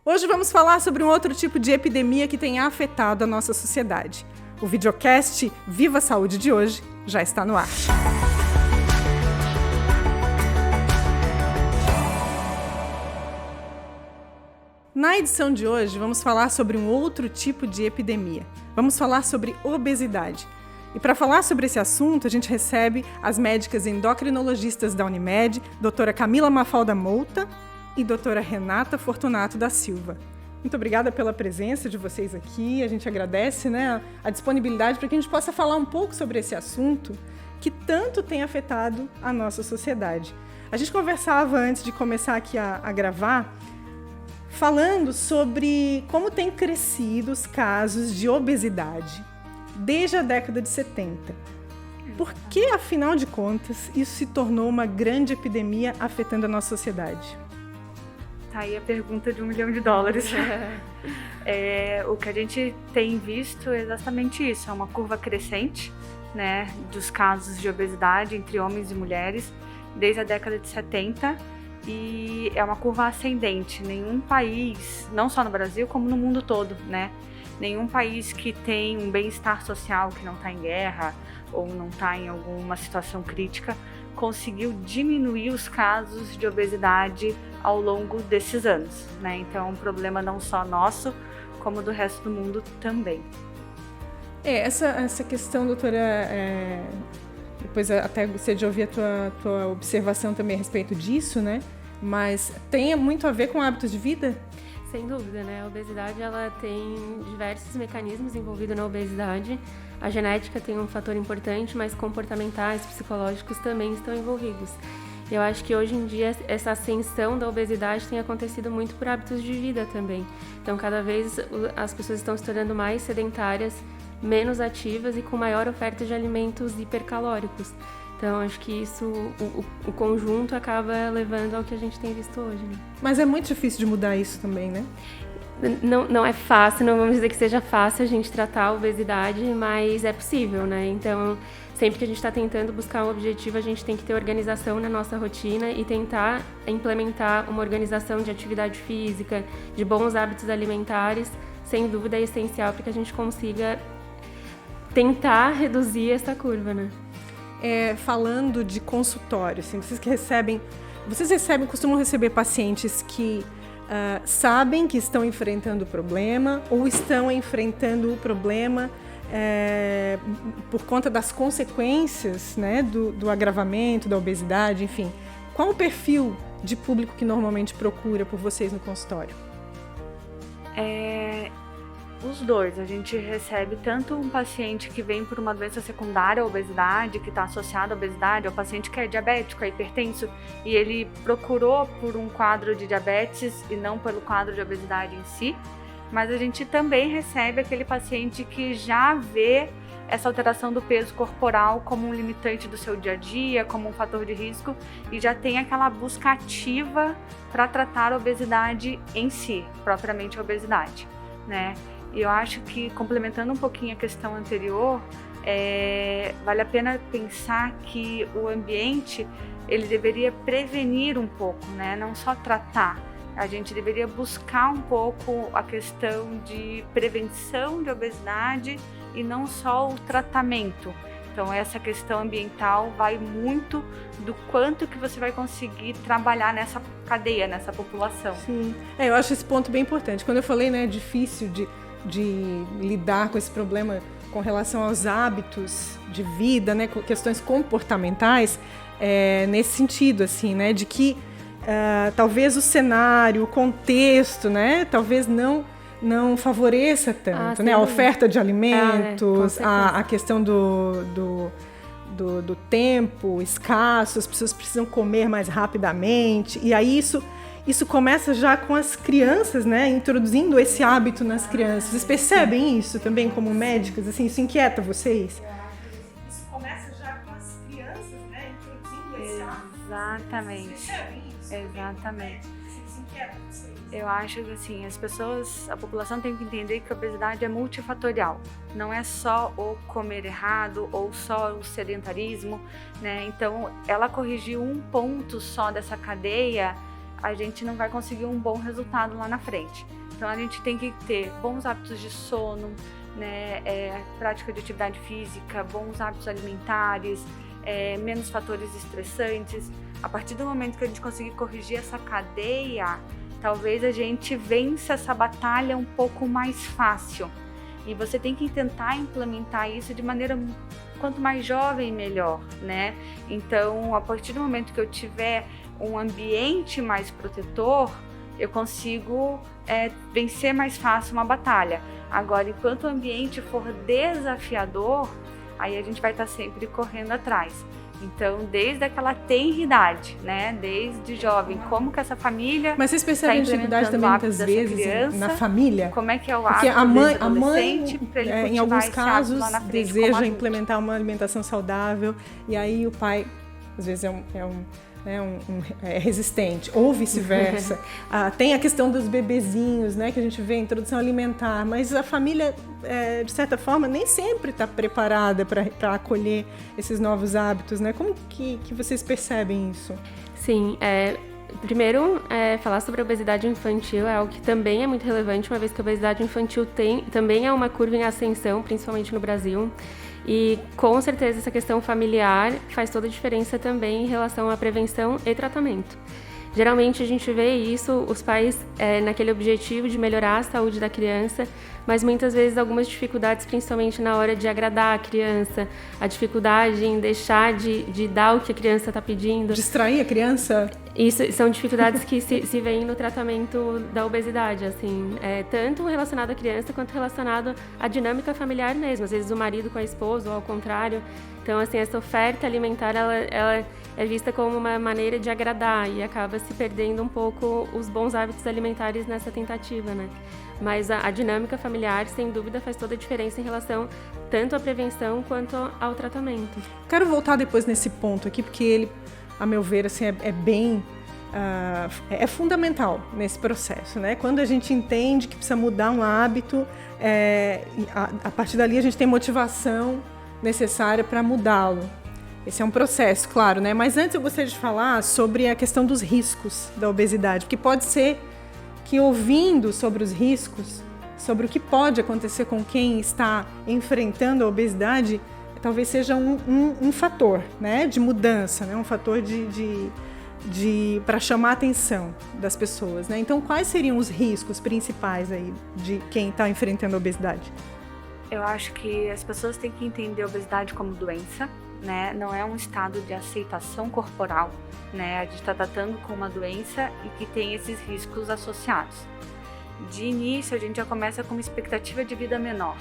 Hoje vamos falar sobre um outro tipo de epidemia que tem afetado a nossa sociedade. O videocast Viva a Saúde de hoje já está no ar. Na edição de hoje, vamos falar sobre um outro tipo de epidemia. Vamos falar sobre obesidade. E para falar sobre esse assunto, a gente recebe as médicas endocrinologistas da Unimed, doutora Camila Mafalda Mouta e doutora Renata Fortunato da Silva. Muito obrigada pela presença de vocês aqui. A gente agradece, a disponibilidade para que a gente possa falar um pouco sobre esse assunto que tanto tem afetado a nossa sociedade. A gente conversava antes de começar aqui a gravar, falando sobre como tem crescido os casos de obesidade desde a década de 70. Por que, afinal de contas, isso se tornou uma grande epidemia afetando a nossa sociedade? Tá aí a pergunta de $1 milhão. O que a gente tem visto é exatamente isso, é uma curva crescente, dos casos de obesidade entre homens e mulheres desde a década de 70. E é uma curva ascendente. Nenhum país, não só no Brasil, como no mundo todo, nenhum país que tem um bem-estar social, que não está em guerra ou não está em alguma situação crítica, conseguiu diminuir os casos de obesidade ao longo desses anos, Então é um problema não só nosso, como do resto do mundo também. Essa questão, doutora, depois até gostaria de ouvir a tua observação também a respeito disso, Mas tem muito a ver com hábitos de vida? Sem dúvida, A obesidade, ela tem diversos mecanismos envolvidos na obesidade. A genética tem um fator importante, mas comportamentais, psicológicos também estão envolvidos. Eu acho que hoje em dia essa ascensão da obesidade tem acontecido muito por hábitos de vida também. Então, cada vez as pessoas estão se tornando mais sedentárias, menos ativas e com maior oferta de alimentos hipercalóricos. Então, acho que isso, o conjunto acaba levando ao que a gente tem visto hoje. Mas é muito difícil de mudar isso também, Não é fácil, não vamos dizer que seja fácil a gente tratar a obesidade, mas é possível, Então, sempre que a gente está tentando buscar um objetivo, a gente tem que ter organização na nossa rotina e tentar implementar uma organização de atividade física, de bons hábitos alimentares, sem dúvida é essencial para que a gente consiga tentar reduzir essa curva, Falando de consultório, assim, costumam receber pacientes que sabem que estão enfrentando o problema ou estão enfrentando o problema por conta das consequências, do agravamento, da obesidade, enfim. Qual o perfil de público que normalmente procura por vocês no consultório? Os dois, a gente recebe tanto um paciente que vem por uma doença secundária à obesidade, que está associado à obesidade, ou paciente que é diabético, é hipertenso, e ele procurou por um quadro de diabetes e não pelo quadro de obesidade em si, mas a gente também recebe aquele paciente que já vê essa alteração do peso corporal como um limitante do seu dia a dia, como um fator de risco, e já tem aquela busca ativa para tratar a obesidade em si, propriamente a obesidade, E eu acho que, complementando um pouquinho a questão anterior, vale a pena pensar que o ambiente ele deveria prevenir um pouco, não só tratar. A gente deveria buscar um pouco a questão de prevenção de obesidade e não só o tratamento. Então, essa questão ambiental vai muito do quanto que você vai conseguir trabalhar nessa cadeia, nessa população. Sim, eu acho esse ponto bem importante. Quando eu falei, é difícil de lidar com esse problema com relação aos hábitos de vida, com questões comportamentais, nesse sentido, assim, de que talvez o cenário, o contexto, talvez não favoreça tanto, a oferta de alimentos, a questão do tempo escasso, as pessoas precisam comer mais rapidamente, e aí isso começa já com as crianças, introduzindo esse hábito nas crianças. Vocês percebem isso também como médicas? Assim, isso inquieta vocês? Isso começa já com as crianças, introduzindo esse hábito. Exatamente. Vocês percebem isso? Exatamente. Isso inquieta vocês? Eu acho que assim, a população tem que entender que a obesidade é multifatorial. Não é só o comer errado ou só o sedentarismo, Então, ela corrigir um ponto só dessa cadeia a gente não vai conseguir um bom resultado lá na frente. Então a gente tem que ter bons hábitos de sono, né, prática de atividade física, bons hábitos alimentares, menos fatores estressantes. A partir do momento que a gente conseguir corrigir essa cadeia, talvez a gente vença essa batalha um pouco mais fácil. E você tem que tentar implementar isso de maneira quanto mais jovem, melhor, né? Então, a partir do momento que eu tiver um ambiente mais protetor, eu consigo vencer mais fácil uma batalha. Agora, enquanto o ambiente for desafiador, aí a gente vai estar sempre correndo atrás. Então, desde aquela tenridade, né? Desde jovem, como que essa família... Mas vocês percebem a dificuldade também, muitas vezes, criança, na família? Como é que é o hábito porque a mãe pra ele em alguns casos, frente, deseja implementar uma alimentação saudável, e aí o pai, às vezes, é resistente, ou vice-versa. Tem a questão dos bebezinhos, né, que a gente vê, introdução alimentar, mas a família, de certa forma, nem sempre está preparada para acolher esses novos hábitos, né? Como que vocês percebem isso? Sim, primeiro, falar sobre a obesidade infantil é algo que também é muito relevante, uma vez que a obesidade infantil também é uma curva em ascensão, principalmente no Brasil. E com certeza essa questão familiar faz toda a diferença também em relação à prevenção e tratamento. Geralmente a gente vê isso, os pais naquele objetivo de melhorar a saúde da criança, mas muitas vezes algumas dificuldades, principalmente na hora de agradar a criança, a dificuldade em deixar de dar o que a criança está pedindo. Distrair a criança? Isso são dificuldades que se veem no tratamento da obesidade, assim, tanto relacionado à criança quanto relacionado à dinâmica familiar mesmo, às vezes o marido com a esposa ou ao contrário. Então, assim, essa oferta alimentar, ela é vista como uma maneira de agradar e acaba se perdendo um pouco os bons hábitos alimentares nessa tentativa, né? Mas a dinâmica familiar, sem dúvida, faz toda a diferença em relação tanto à prevenção quanto ao tratamento. Quero voltar depois nesse ponto aqui, porque ele, a meu ver, assim, é fundamental nesse processo, né? Quando a gente entende que precisa mudar um hábito, a partir dali a gente tem motivação necessária para mudá-lo. Esse é um processo, claro, né? Mas antes eu gostaria de falar sobre a questão dos riscos da obesidade, porque pode ser que ouvindo sobre os riscos, sobre o que pode acontecer com quem está enfrentando a obesidade, talvez seja um fator, né, de mudança, né, um fator para chamar a atenção das pessoas, né? Então, quais seriam os riscos principais aí de quem está enfrentando a obesidade? Eu acho que as pessoas têm que entender a obesidade como doença, né? Não é um estado de aceitação corporal, né? A gente está tratando com uma doença e que tem esses riscos associados. De início, a gente já começa com uma expectativa de vida menor.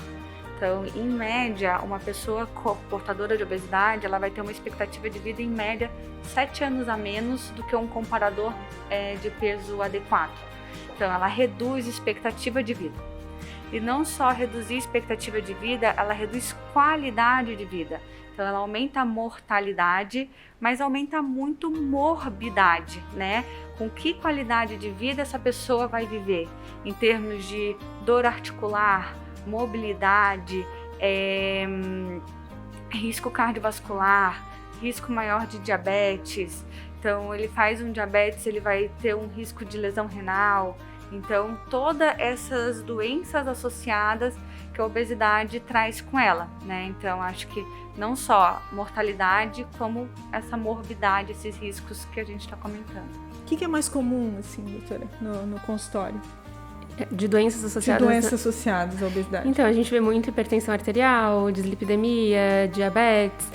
Então, em média, uma pessoa portadora de obesidade, ela vai ter uma expectativa de vida, em média, 7 anos a menos do que um comparador de peso adequado. Então, ela reduz a expectativa de vida. E não só reduzir a expectativa de vida, ela reduz qualidade de vida. Então, ela aumenta a mortalidade, mas aumenta muito morbidade, né? Com que qualidade de vida essa pessoa vai viver? Em termos de dor articular, mobilidade, risco cardiovascular, risco maior de diabetes. Então, ele faz um diabetes, ele vai ter um risco de lesão renal. Então, todas essas doenças associadas que a obesidade traz com ela, né? Então, acho que não só mortalidade, como essa morbidade, esses riscos que a gente está comentando. O que é mais comum, assim, doutora, no consultório? De doenças associadas? De doenças associadas à obesidade. Então, a gente vê muito hipertensão arterial, dislipidemia, diabetes,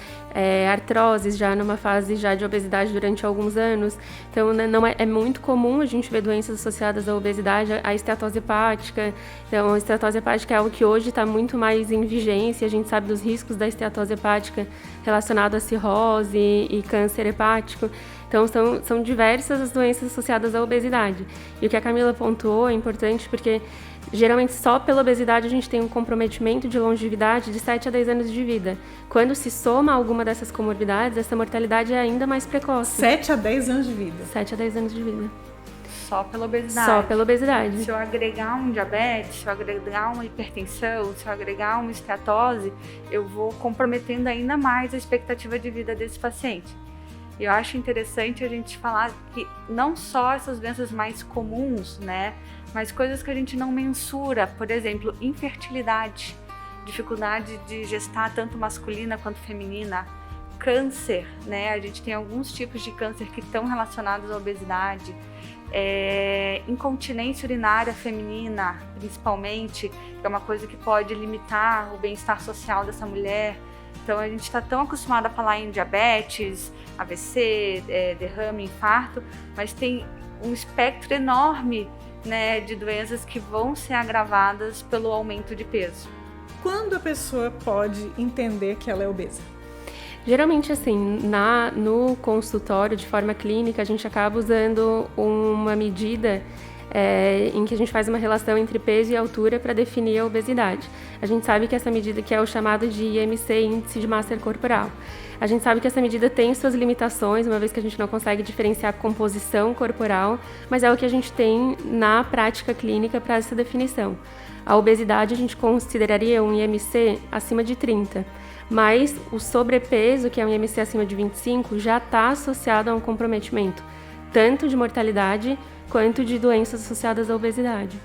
artroses já numa fase já de obesidade durante alguns anos. Então, não é muito comum a gente ver doenças associadas à obesidade, a esteatose hepática. Então, a esteatose hepática é algo que hoje está muito mais em vigência. A gente sabe dos riscos da esteatose hepática relacionado à cirrose e câncer hepático. Então, são diversas as doenças associadas à obesidade. E o que a Camila pontuou é importante porque, geralmente, só pela obesidade a gente tem um comprometimento de longevidade de 7 a 10 anos de vida. Quando se soma alguma dessas comorbidades, essa mortalidade é ainda mais precoce. 7 a 10 anos de vida. 7 a 10 anos de vida. Só pela obesidade. Só pela obesidade. Se eu agregar um diabetes, se eu agregar uma hipertensão, se eu agregar uma esteatose, eu vou comprometendo ainda mais a expectativa de vida desse paciente. E eu acho interessante a gente falar que não só essas doenças mais comuns, né, mas coisas que a gente não mensura, por exemplo, infertilidade, dificuldade de gestar tanto masculina quanto feminina, câncer, né, a gente tem alguns tipos de câncer que estão relacionados à obesidade, incontinência urinária feminina, principalmente, que é uma coisa que pode limitar o bem-estar social dessa mulher. Então a gente está tão acostumado a falar em diabetes, AVC, derrame, infarto, mas tem um espectro enorme, né, de doenças que vão ser agravadas pelo aumento de peso. Quando a pessoa pode entender que ela é obesa? Geralmente, assim, no consultório, de forma clínica, a gente acaba usando uma medida em que a gente faz uma relação entre peso e altura para definir a obesidade. A gente sabe que essa medida, que é o chamado de IMC, Índice de Massa Corporal, a gente sabe que essa medida tem suas limitações, uma vez que a gente não consegue diferenciar a composição corporal, mas é o que a gente tem na prática clínica para essa definição. A obesidade a gente consideraria um IMC acima de 30, mas o sobrepeso, que é um IMC acima de 25, já está associado a um comprometimento, tanto de mortalidade quanto de doenças associadas à obesidade.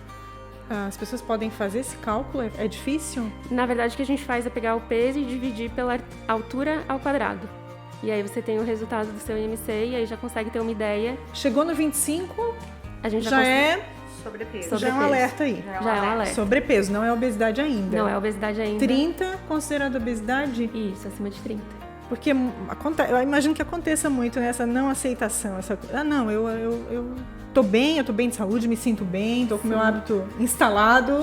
As pessoas podem fazer esse cálculo? É difícil? Na verdade, o que a gente faz é pegar o peso e dividir pela altura ao quadrado. E aí você tem o resultado do seu IMC e aí já consegue ter uma ideia. Chegou no 25, a gente já é sobrepeso. Já é um alerta aí. Já é um alerta. Sobrepeso, não é obesidade ainda. Não é obesidade ainda. 30, considerado obesidade? Isso, acima de 30. Porque eu imagino que aconteça muito nessa não aceitação. Não, eu tô bem de saúde, me sinto bem, tô com o meu hábito instalado.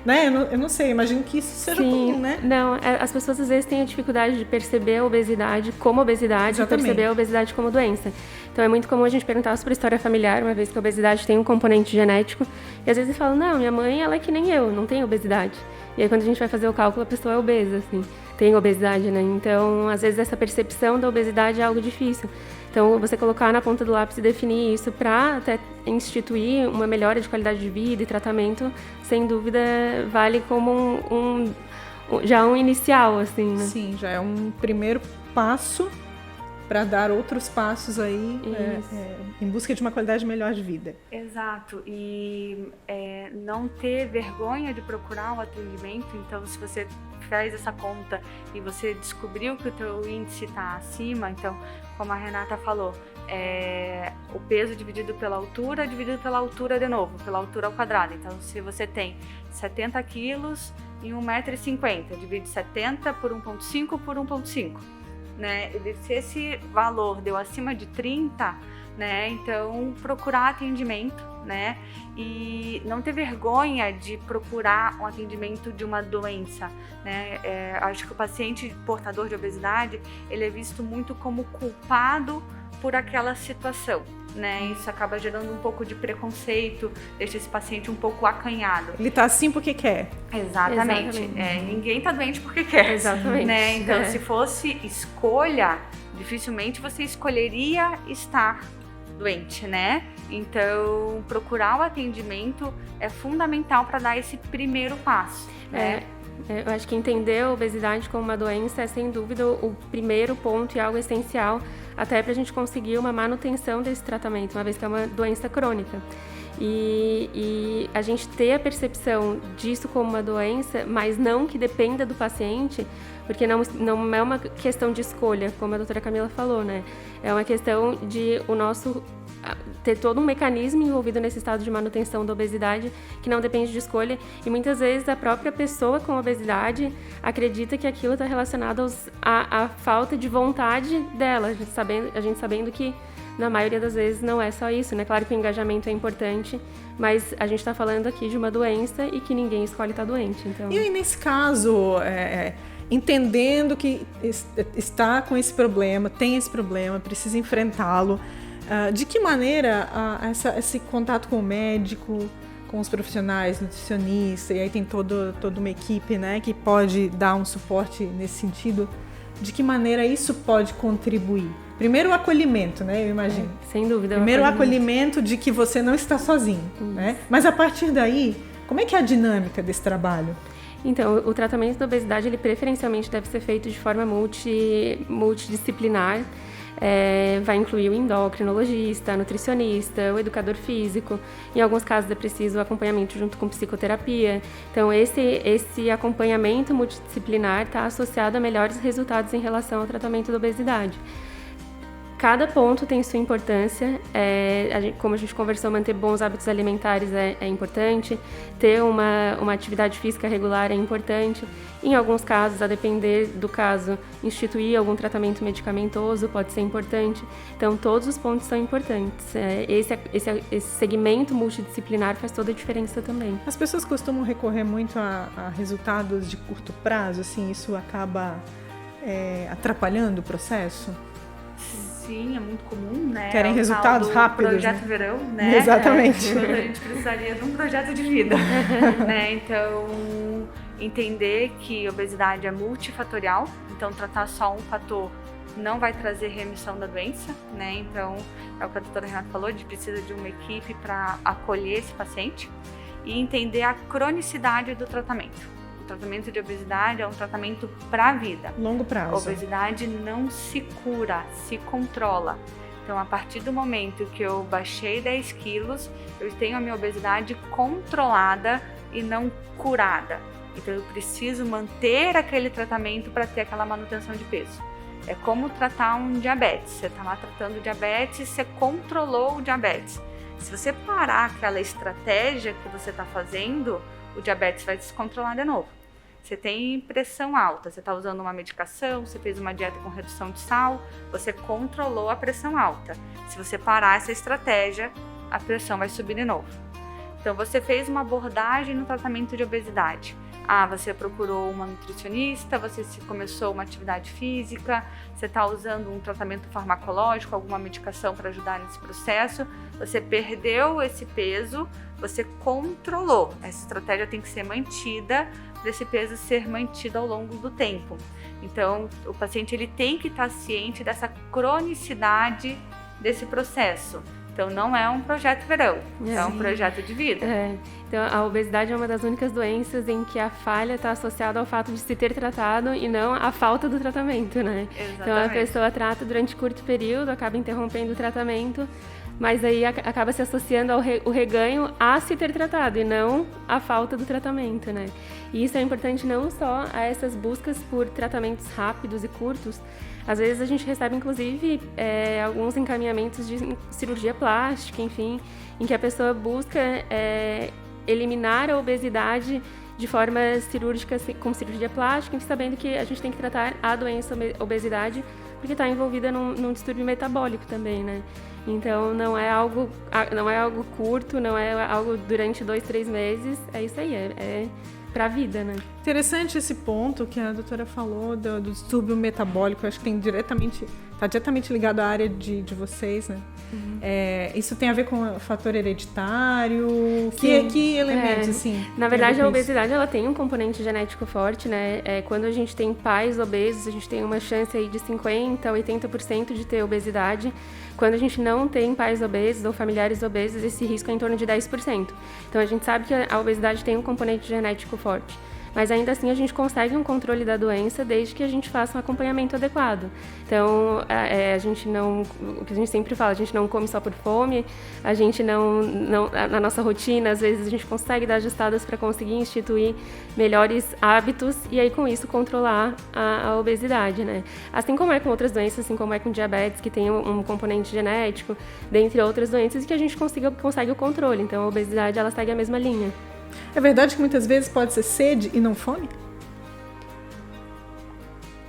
Né? Eu não sei, imagino que isso seja comum, né? Não, as pessoas às vezes têm a dificuldade de perceber a obesidade como obesidade. Exatamente. E perceber a obesidade como doença. Então é muito comum a gente perguntar sobre a história familiar, uma vez que a obesidade tem um componente genético. E às vezes falam, não, minha mãe ela é que nem eu, não tem obesidade. E aí quando a gente vai fazer o cálculo, a pessoa é obesa, assim, tem obesidade, né? Então, às vezes essa percepção da obesidade é algo difícil. Então, você colocar na ponta do lápis e definir isso para até instituir uma melhora de qualidade de vida e tratamento, sem dúvida, vale como já um inicial, assim, né? Sim, já é um primeiro passo para dar outros passos aí em busca de uma qualidade melhor de vida. Exato, e não ter vergonha de procurar o atendimento. Então, se você faz essa conta e você descobriu que o teu índice está acima, então, como a Renata falou, o peso dividido pela altura de novo, pela altura ao quadrado. Então, se você tem 70 quilos e 1,50 m, divide 70 por 1,5 por 1,5. Né? Se esse valor deu acima de 30, né? Então procurar atendimento, né? E não ter vergonha de procurar um atendimento de uma doença, né? Acho que o paciente portador de obesidade, ele é visto muito como culpado por aquela situação, né? Isso acaba gerando um pouco de preconceito, deixa esse paciente um pouco acanhado. Ele tá assim porque quer. Exatamente. Ninguém tá doente porque quer. Exatamente. Né? Então, se fosse escolha, dificilmente você escolheria estar doente, né? Então, procurar o atendimento é fundamental para dar esse primeiro passo, né? Eu acho que entender a obesidade como uma doença é, sem dúvida, o primeiro ponto e algo essencial, até para a gente conseguir uma manutenção desse tratamento, uma vez que é uma doença crônica. E a gente ter a percepção disso como uma doença, mas não que dependa do paciente, porque não é uma questão de escolha, como a doutora Camila falou, né? É uma questão de ter todo um mecanismo envolvido nesse estado de manutenção da obesidade que não depende de escolha, e muitas vezes a própria pessoa com obesidade acredita que aquilo está relacionado à falta de vontade dela, a gente sabendo que na maioria das vezes não é só isso, né? Claro que o engajamento é importante, mas a gente está falando aqui de uma doença e que ninguém escolhe estar doente. Então... E aí, nesse caso, entendendo que está com esse problema, tem esse problema, precisa enfrentá-lo, de que maneira esse contato com o médico, com os profissionais, nutricionista, e aí tem toda uma equipe, né, que pode dar um suporte nesse sentido, de que maneira isso pode contribuir? Primeiro o acolhimento, né, eu imagino. Sem dúvida. Primeiro o acolhimento de que você não está sozinho, né? Mas a partir daí, como é que é a dinâmica desse trabalho? Então, o tratamento da obesidade, ele preferencialmente deve ser feito de forma multidisciplinar. vai incluir o endocrinologista, a nutricionista, o educador físico. Em alguns casos é preciso acompanhamento junto com psicoterapia. Então, esse acompanhamento multidisciplinar está associado a melhores resultados em relação ao tratamento da obesidade. Cada ponto tem sua importância, como a gente conversou, manter bons hábitos alimentares é importante, ter uma atividade física regular é importante. Em alguns casos, a depender do caso, instituir algum tratamento medicamentoso pode ser importante. Então, todos os pontos são importantes. Esse segmento multidisciplinar faz toda a diferença também. As pessoas costumam recorrer muito a resultados de curto prazo, assim, isso acaba atrapalhando o processo? Sim, é muito comum, né? Querem resultados rápidos, projeto né? verão, né? Exatamente. Quando a gente precisaria de um projeto de vida, né? Então, entender que obesidade é multifatorial, então tratar só um fator não vai trazer remissão da doença, né? Então, é o que a doutora Renata falou, a gente precisa de uma equipe para acolher esse paciente e entender a cronicidade do tratamento. O tratamento de obesidade é um tratamento para a vida. Longo prazo. A obesidade não se cura, se controla. Então, a partir do momento que eu baixei 10 quilos, eu tenho a minha obesidade controlada e não curada. Então, eu preciso manter aquele tratamento para ter aquela manutenção de peso. É como tratar um diabetes. Você está lá tratando o diabetes, você controlou o diabetes. Se você parar aquela estratégia que você está fazendo, o diabetes vai descontrolar de novo. Você tem pressão alta, você está usando uma medicação, você fez uma dieta com redução de sal, você controlou a pressão alta. Se você parar essa estratégia, a pressão vai subir de novo. Então, você fez uma abordagem no tratamento de obesidade. Você procurou uma nutricionista, você começou uma atividade física, você está usando um tratamento farmacológico, alguma medicação para ajudar nesse processo, você perdeu esse peso, você controlou. Essa estratégia tem que ser mantida, para esse peso ser mantido ao longo do tempo. Então, o paciente ele tem que estar ciente dessa cronicidade desse processo. Então, não é um projeto verão, é um projeto de vida. Então, a obesidade é uma das únicas doenças em que a falha está associada ao fato de se ter tratado e não à falta do tratamento, né? Exatamente. Então, a pessoa trata durante curto período, acaba interrompendo o tratamento, mas aí acaba se associando ao reganho a se ter tratado e não à falta do tratamento, né? E isso é importante não só a essas buscas por tratamentos rápidos e curtos. Às vezes a gente recebe, inclusive, alguns encaminhamentos de cirurgia plástica, enfim, em que a pessoa busca eliminar a obesidade de forma cirúrgica, com cirurgia plástica, sabendo que a gente tem que tratar a doença obesidade porque está envolvida num distúrbio metabólico também, né? Então, não é algo curto, não é algo durante 2, 3 meses, é isso aí, é para a vida, né? Interessante esse ponto que a doutora falou do distúrbio metabólico, eu acho que está diretamente ligado à área de vocês, né? Uhum. Isso tem a ver com o fator hereditário? Que elementos, assim? Na verdade, a obesidade ela tem um componente genético forte, né? Quando a gente tem pais obesos, a gente tem uma chance aí de 50% a 80% de ter obesidade. Quando a gente não tem pais obesos ou familiares obesos, esse risco é em torno de 10%. Então, a gente sabe que a obesidade tem um componente genético forte. Mas ainda assim a gente consegue um controle da doença desde que a gente faça um acompanhamento adequado. Então, a gente não, o que a gente sempre fala, a gente não come só por fome, a gente não na nossa rotina, às vezes a gente consegue dar ajustadas para conseguir instituir melhores hábitos e aí com isso controlar a obesidade, né? Assim como é com outras doenças, assim como é com diabetes, que tem um componente genético, dentre outras doenças, que a gente consegue o controle. Então, a obesidade, ela segue a mesma linha. É verdade que muitas vezes pode ser sede e não fome?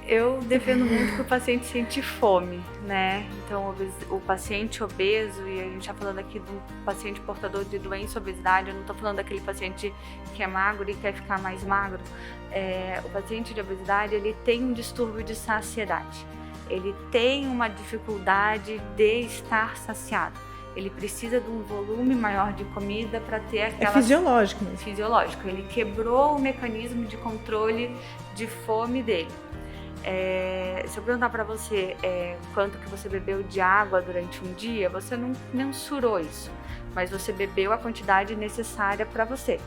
Eu defendo muito que o paciente sente fome, né? Então, o paciente obeso, e a gente está falando aqui do paciente portador de doença obesidade, eu não estou falando daquele paciente que é magro e quer ficar mais magro. O paciente de obesidade, ele tem um distúrbio de saciedade. Ele tem uma dificuldade de estar saciado. Ele precisa de um volume maior de comida para ter aquela... É fisiológico mesmo. Fisiológico. Ele quebrou o mecanismo de controle de fome dele. Se eu perguntar para você quanto que você bebeu de água durante um dia, você não mensurou isso, mas você bebeu a quantidade necessária para você.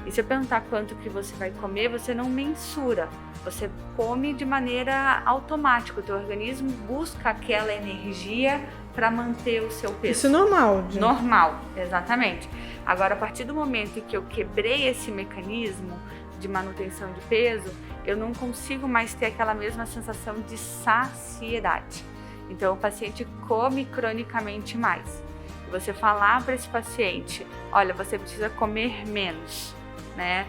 E se eu perguntar quanto que você vai comer, você não mensura. Você come de maneira automática. O teu organismo busca aquela energia para manter o seu peso. Isso é normal, gente. Normal, exatamente. Agora, a partir do momento em que eu quebrei esse mecanismo de manutenção de peso, eu não consigo mais ter aquela mesma sensação de saciedade. Então, o paciente come cronicamente mais. E você falar para esse paciente, olha, você precisa comer menos, né?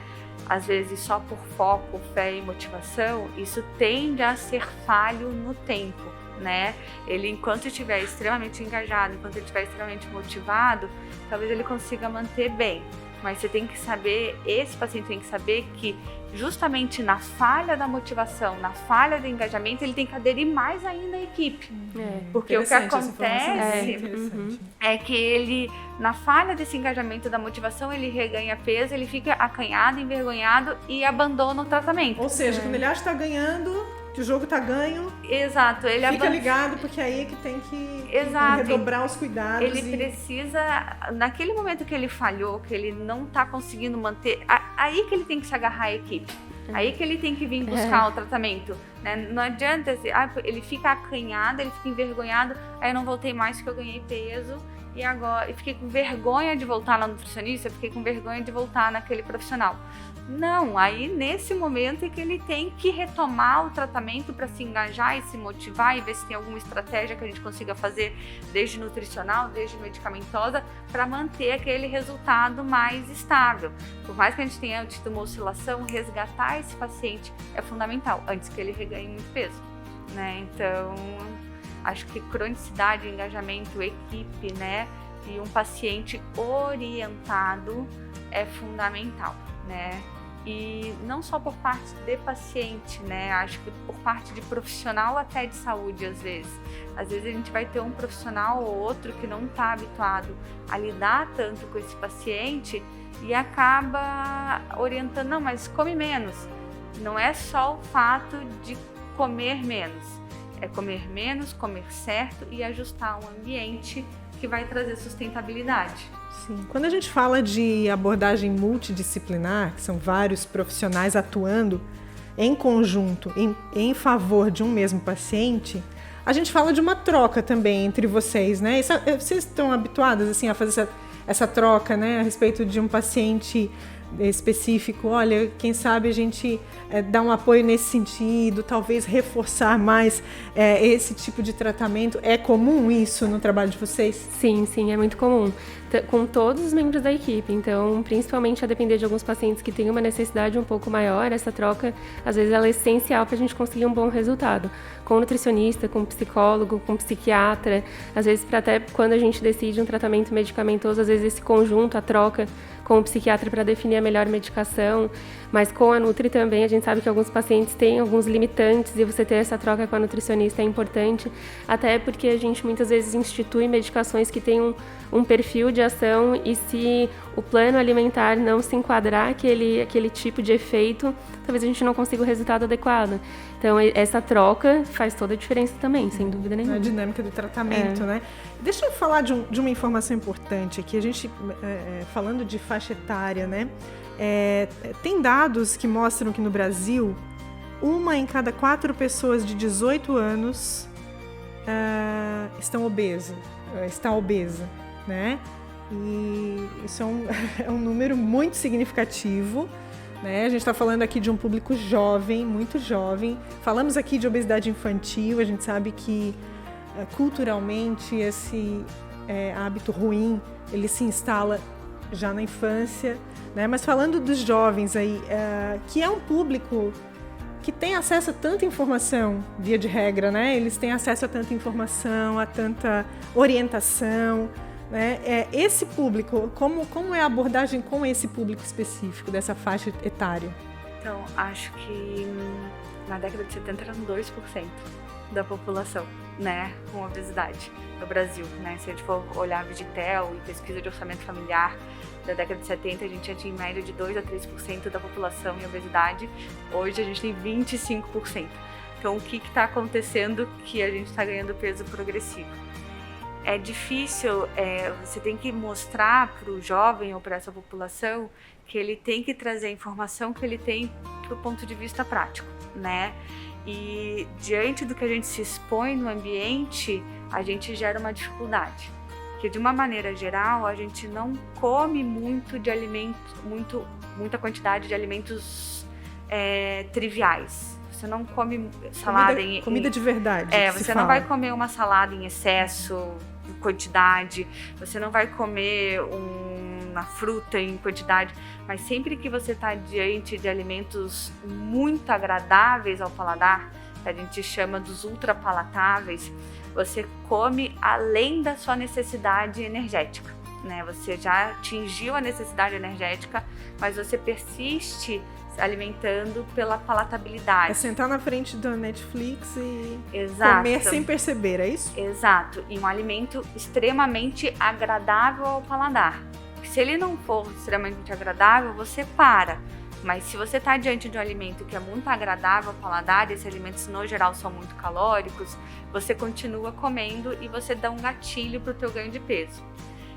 Às vezes só por foco, fé e motivação, isso tende a ser falho no tempo, né? Ele, enquanto estiver extremamente engajado, enquanto ele estiver extremamente motivado, talvez ele consiga manter bem. Mas você tem que saber, esse paciente tem que saber que justamente na falha da motivação, na falha do engajamento, ele tem que aderir mais ainda à equipe. Porque o que acontece é que ele, na falha desse engajamento da motivação, ele reganha peso, ele fica acanhado, envergonhado e abandona o tratamento. Ou seja, quando ele acha que tá ganhando, que o jogo tá ganho, exato, ele fica ligado, porque aí é que tem que redobrar os cuidados. Ele precisa, naquele momento que ele falhou, que ele não tá conseguindo manter, aí que ele tem que se agarrar à equipe. Aí que ele tem que vir buscar o tratamento, né? Não adianta, ele fica acanhado, ele fica envergonhado, aí eu não voltei mais porque eu ganhei peso e agora eu fiquei com vergonha de voltar na nutricionista, fiquei com vergonha de voltar naquele profissional. Não, aí nesse momento é que ele tem que retomar o tratamento para se engajar e se motivar e ver se tem alguma estratégia que a gente consiga fazer, desde nutricional, desde medicamentosa, para manter aquele resultado mais estável. Por mais que a gente tenha tido uma oscilação, resgatar esse paciente é fundamental, antes que ele reganhe muito peso, né? Então, acho que cronicidade, engajamento, equipe, né? E um paciente orientado é fundamental, né? E não só por parte de paciente, né? Acho que por parte de profissional até de saúde, às vezes. Às vezes a gente vai ter um profissional ou outro que não está habituado a lidar tanto com esse paciente e acaba orientando, não, mas come menos. Não é só o fato de comer menos, é comer menos, comer certo e ajustar um ambiente que vai trazer sustentabilidade. Sim. Quando a gente fala de abordagem multidisciplinar, que são vários profissionais atuando em conjunto, em favor de um mesmo paciente, a gente fala de uma troca também entre vocês, né? Vocês estão habituadas assim, a fazer essa troca, né, a respeito de um paciente específico? Olha, quem sabe a gente dá um apoio nesse sentido, talvez reforçar mais esse tipo de tratamento. É comum isso no trabalho de vocês? Sim, é muito comum. Com todos os membros da equipe, então, principalmente a depender de alguns pacientes que têm uma necessidade um pouco maior, essa troca, às vezes, ela é essencial para a gente conseguir um bom resultado. Com o nutricionista, com o psicólogo, com o psiquiatra, às vezes, até quando a gente decide um tratamento medicamentoso, às vezes esse conjunto, a troca com o psiquiatra para definir a melhor medicação, mas com a Nutri também, a gente sabe que alguns pacientes têm alguns limitantes e você ter essa troca com a nutricionista é importante, até porque a gente muitas vezes institui medicações que têm um perfil de ação e se o plano alimentar não se enquadrar aquele tipo de efeito, talvez a gente não consiga o resultado adequado. Então, essa troca faz toda a diferença também, sem dúvida nenhuma. A dinâmica do tratamento, né? Deixa eu falar de uma informação importante aqui. A gente, falando de faixa etária, né? Tem dados que mostram que no Brasil, 1 em cada 4 pessoas de 18 anos está obesa, né? E isso é um número muito significativo, né? A gente está falando aqui de um público jovem, muito jovem. Falamos aqui de obesidade infantil, a gente sabe que culturalmente esse hábito ruim, ele se instala já na infância, né? Mas falando dos jovens aí, que é um público que tem acesso a tanta informação, via de regra, né? Eles têm acesso a tanta informação, a tanta orientação, né? Esse público, como é a abordagem com esse público específico dessa faixa etária? Então, acho que na década de 70 eram 2% da população, né, com obesidade no Brasil, né? Se a gente for olhar a Vigitel e pesquisa de orçamento familiar da década de 70, a gente já tinha em média de 2 a 3% da população em obesidade. Hoje a gente tem 25%. Então, o que está acontecendo que a gente está ganhando peso progressivo? é difícil, você tem que mostrar para o jovem ou para essa população que ele tem que trazer a informação que ele tem do ponto de vista prático, né? E diante do que a gente se expõe no ambiente, a gente gera uma dificuldade. Porque de uma maneira geral, a gente não come muito de alimentos, muita quantidade de alimentos triviais. Você não come salada comida de verdade. Você não vai comer uma salada em excesso, em quantidade. Você não vai comer uma fruta em quantidade. Mas sempre que você está diante de alimentos muito agradáveis ao paladar, que a gente chama dos ultrapalatáveis, você come além da sua necessidade energética, né? Você já atingiu a necessidade energética, mas você persiste se alimentando pela palatabilidade. É sentar na frente da Netflix e Exato. Comer sem perceber, é isso? Exato, e um alimento extremamente agradável ao paladar. Se ele não for extremamente agradável, você para. Mas se você está diante de um alimento que é muito agradável ao paladar, e esses alimentos no geral são muito calóricos, você continua comendo e você dá um gatilho para o teu ganho de peso.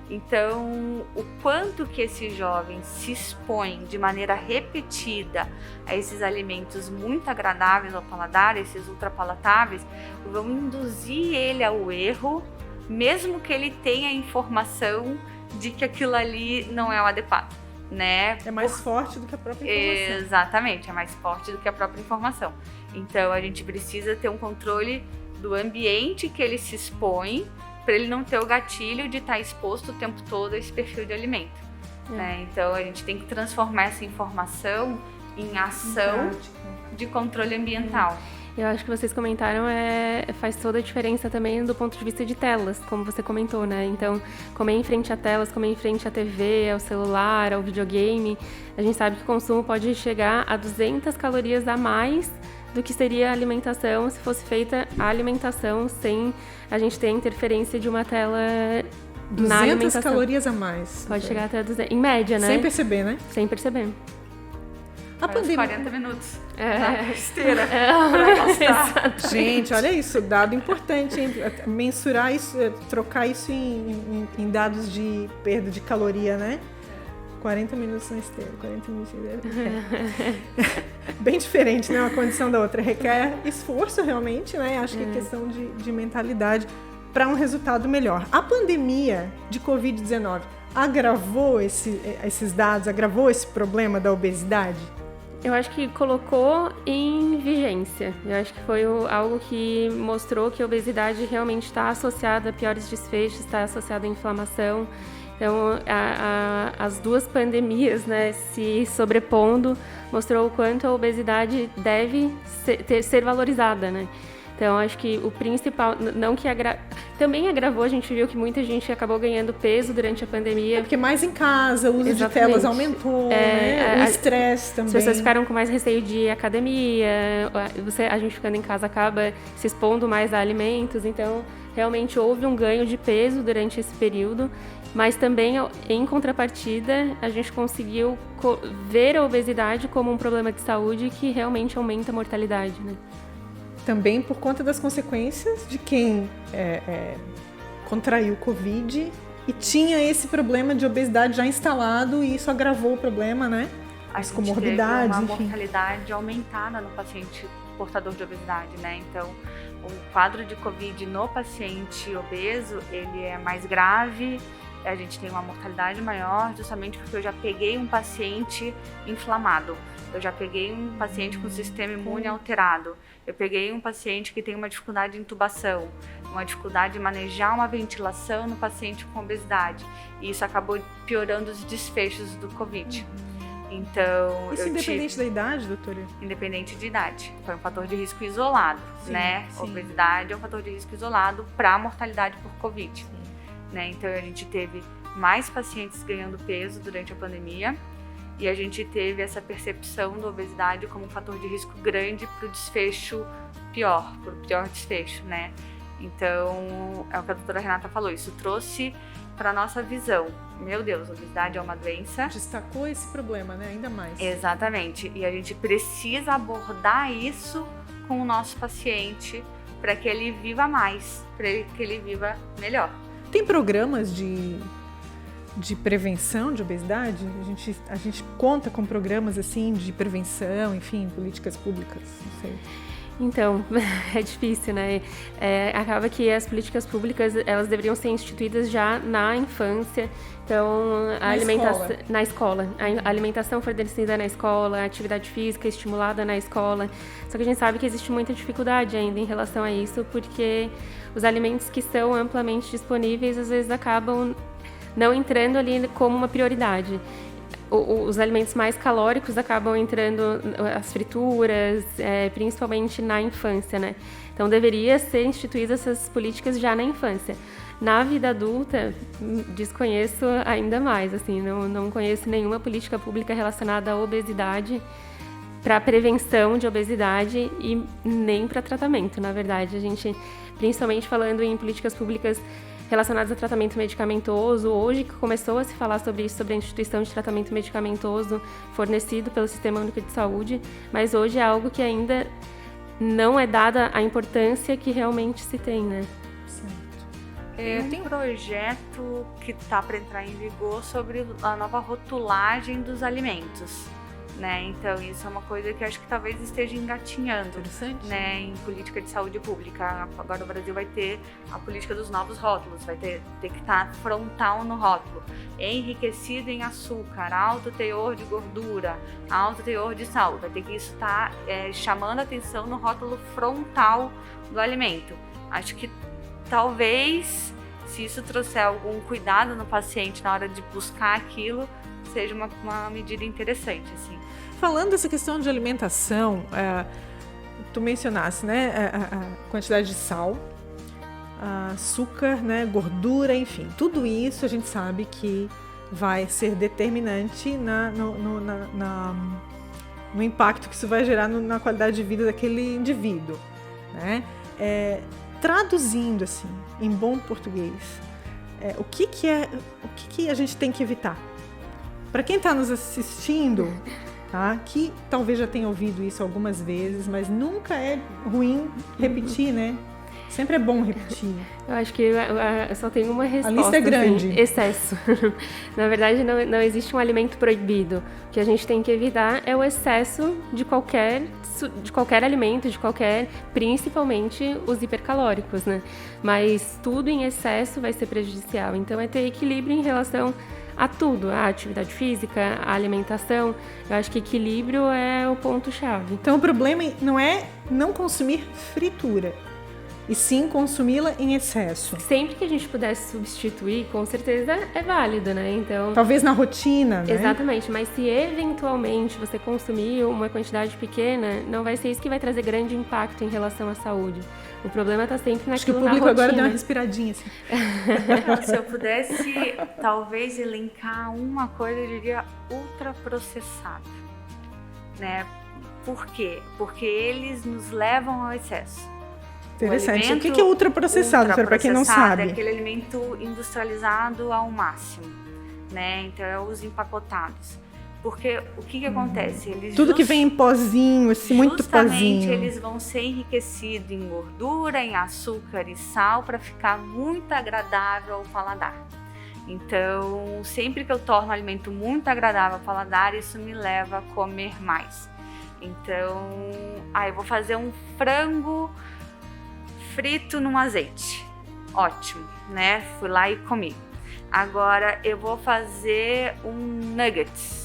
Então, o quanto que esse jovem se expõe de maneira repetida a esses alimentos muito agradáveis ao paladar, esses ultrapalatáveis, vão induzir ele ao erro, mesmo que ele tenha a informação de que aquilo ali não é o adequado, né? É mais forte do que a própria informação. Exatamente, é mais forte do que a própria informação. Então, a gente precisa ter um controle do ambiente que ele se expõe, para ele não ter o gatilho de estar exposto o tempo todo a esse perfil de alimento. Né? Então, a gente tem que transformar essa informação em ação de controle ambiental. Eu acho que vocês comentaram, faz toda a diferença também do ponto de vista de telas, como você comentou, né? Então, comer em frente a telas, comer em frente à TV, ao celular, ao videogame, a gente sabe que o consumo pode chegar a 200 calorias a mais do que seria a alimentação se fosse feita a alimentação sem a gente ter a interferência de uma tela na alimentação. 200 calorias a mais. Pode chegar até 200, em média, né? Sem perceber, né? Sem perceber. A pandemia. 40 minutos. Esteira. Gente, olha isso, dado importante, hein? Mensurar isso, trocar isso em dados de perda de caloria, né? 40 minutos na esteira, 40 minutos bem diferente, né? Uma condição da outra. Requer esforço realmente, né? Acho que é questão de mentalidade para um resultado melhor. A pandemia de Covid-19 agravou esses dados, agravou esse problema da obesidade? Eu acho que colocou em vigência. Eu acho que foi algo que mostrou que a obesidade realmente está associada a piores desfechos, está associada à inflamação. Então, as duas pandemias, né, se sobrepondo, mostrou o quanto a obesidade deve ser valorizada, né? Então, acho que o principal, não que também agravou, a gente viu que muita gente acabou ganhando peso durante a pandemia. Porque mais em casa, o uso de telas aumentou, né? O estresse também. As pessoas ficaram com mais receio de ir à academia, a gente ficando em casa acaba se expondo mais a alimentos, então realmente houve um ganho de peso durante esse período, mas também, em contrapartida, a gente conseguiu ver a obesidade como um problema de saúde que realmente aumenta a mortalidade, né? Também por conta das consequências de quem contraiu Covid e tinha esse problema de obesidade já instalado e isso agravou o problema, né? As comorbidades, enfim. Uma mortalidade aumentada no paciente portador de obesidade, né? Então, o quadro de Covid no paciente obeso, ele é mais grave, a gente tem uma mortalidade maior, justamente porque eu já peguei um paciente inflamado, eu já peguei um paciente com sistema imune alterado, eu peguei um paciente que tem uma dificuldade de intubação, uma dificuldade de manejar uma ventilação no paciente com obesidade, e isso acabou piorando os desfechos do Covid. Então, isso independente da idade, doutora? Independente de idade. Foi um fator de risco isolado, né? Sim. Obesidade é um fator de risco isolado para a mortalidade por Covid. Né? Então, a gente teve mais pacientes ganhando peso durante a pandemia e a gente teve essa percepção da obesidade como um fator de risco grande para o desfecho pior, para o pior desfecho, né? Então, é o que a doutora Renata falou, isso trouxe para a nossa visão. Meu Deus, a obesidade é uma doença. Destacou esse problema, né? Ainda mais. Exatamente. E a gente precisa abordar isso com o nosso paciente para que ele viva mais, para que ele viva melhor. tem programas de prevenção de obesidade? A gente conta com programas assim de prevenção, enfim, políticas públicas, não sei. Então, é difícil, né? Acaba que as políticas públicas, elas deveriam ser instituídas já na infância. Então, na escola. A alimentação fornecida na escola, a atividade física estimulada na escola. Só que a gente sabe que existe muita dificuldade ainda em relação a isso, porque os alimentos que são amplamente disponíveis, às vezes acabam não entrando ali como uma prioridade. Os alimentos mais calóricos acabam entrando, as frituras, principalmente na infância, né? Então, deveria ser instituídas essas políticas já na infância. Na vida adulta, desconheço ainda mais, assim, não conheço nenhuma política pública relacionada à obesidade, para prevenção de obesidade e nem para tratamento. Na verdade, a gente, principalmente falando em políticas públicas relacionadas a tratamento medicamentoso, hoje que começou a se falar sobre isso, sobre a instituição de tratamento medicamentoso fornecido pelo Sistema Único de Saúde, mas hoje é algo que ainda não é dada a importância que realmente se tem, né? Tem um projeto que está para entrar em vigor sobre a nova rotulagem dos alimentos. Né? Então, isso é uma coisa que eu acho que talvez esteja engatinhando, né, em política de saúde pública. Agora o Brasil vai ter a política dos novos rótulos, vai ter que estar frontal no rótulo. Enriquecido em açúcar, alto teor de gordura, alto teor de sal. Vai ter que isso estar chamando a atenção no rótulo frontal do alimento. Acho que talvez, se isso trouxer algum cuidado no paciente na hora de buscar aquilo, seja uma medida interessante, assim. Falando dessa questão de alimentação, tu mencionaste, né, a quantidade de sal, açúcar, né, gordura, enfim, tudo isso a gente sabe que vai ser determinante no impacto que isso vai gerar na qualidade de vida daquele indivíduo, né? Traduzindo assim, em bom português, o que a gente tem que evitar? Para quem está nos assistindo, tá, que talvez já tenha ouvido isso algumas vezes, mas nunca é ruim repetir, né? Sempre é bom repetir. Eu acho que só tem uma resposta. A lista é grande. Assim, excesso. Na verdade, não existe um alimento proibido. O que a gente tem que evitar é o excesso de qualquer alimento, principalmente os hipercalóricos, né? Mas tudo em excesso vai ser prejudicial. Então, é ter equilíbrio em relação a tudo, a atividade física, a alimentação. Eu acho que equilíbrio é o ponto-chave. Então o problema não é não consumir fritura, e sim consumi-la em excesso. Sempre que a gente pudesse substituir, com certeza é válido, né? Então, talvez na rotina, né? Exatamente, mas se eventualmente você consumir uma quantidade pequena, não vai ser isso que vai trazer grande impacto em relação à saúde. O problema está sempre naquilo na rotina. Acho que o público agora deu uma respiradinha, assim. Se eu pudesse, talvez, elencar uma coisa, eu diria ultraprocessado, né? Por quê? Porque eles nos levam ao excesso. Interessante. O que é ultraprocessado, para quem não sabe? É aquele alimento industrializado ao máximo, né? Então, é os empacotados. Porque o que acontece? Tudo que vem em pozinho, assim, muito pozinho. Justamente eles vão ser enriquecidos em gordura, em açúcar e sal para ficar muito agradável ao paladar. Então, sempre que eu torno o alimento muito agradável ao paladar, isso me leva a comer mais. Então, eu vou fazer um frango frito no azeite. Ótimo, né? Fui lá e comi. Agora, eu vou fazer um nuggets.